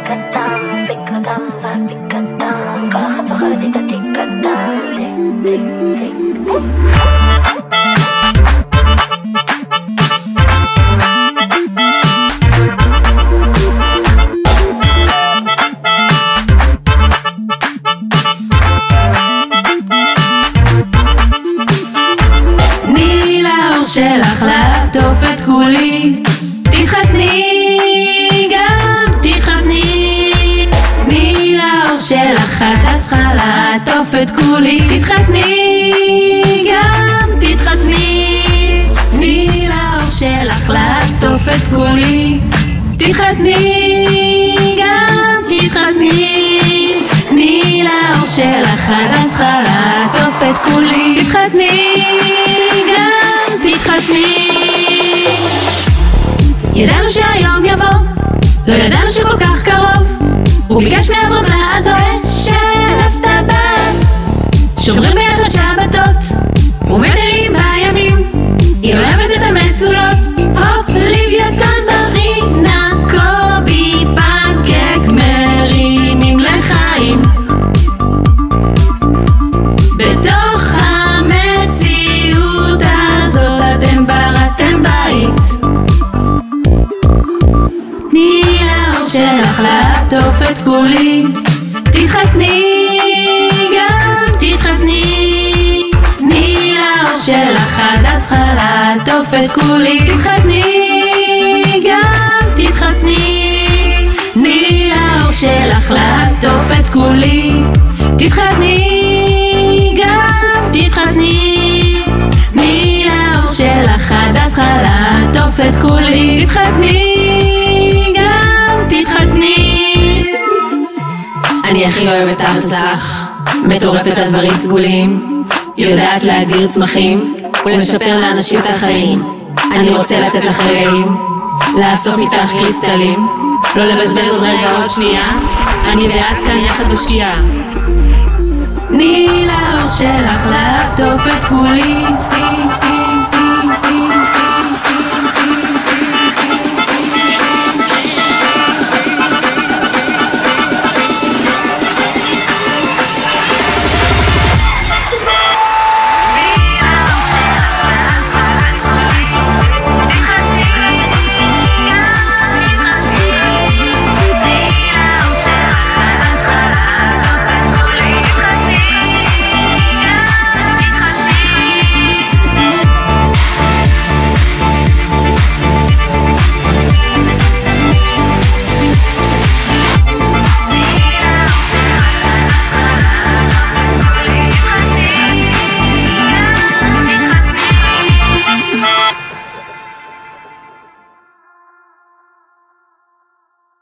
קטן, מספיק לדם, זה תיק קטן, כל אחת זוכרת את התיק קטן, תיק, תיק, תיק. תני לאור שלך לעטוף את כולי, תתחתני גם תתחתני. תני לאור שלך הדס לעטוף את כולי, תתחתני גם תתחתני. תני לאור שלך לעטוף את כולי, תתחתני גם תתחתני. תני לאור שלך הדס לעטוף את כולי, תתחתני גם תתחתני. ידענו שהיום יבוא, לא ידענו שכל כך קרוב. הוא ביקש מאברהם לעזור שלף טבעת, שומרים ביחד שבתות ומטיילים בימים. היא אוהבת את המצולות, הופ לוויתן ברינה, קובי פנקק מרימים לחיים. בתוך המציאות הזאת אתם בראתם בית. תני לאור שלך לעטוף את כולי, תתחתני גם תתחתני. תני לאור שלך הדס לעטוף את כולי, תתחתני גם תתחתני. תני לאור שלך לעטוף את כולי, תתחתני גם תתחתני. תני לאור שלך הדס לעטוף את כולי, תתחתני גם תתחתני. אני הכי אוהבת ארצך, מטורפת על דברים סגולים, יודעת להגדיר צמחים ולשפר לאנשים את החיים. אני רוצה לתת לך רגעים, לאסוף איתך קריסטלים, לא לבזבז עוד רגע עוד שנייה, אני ואת כאן יחד בשקיעה. תני לאור שלך לעטוף את כולי,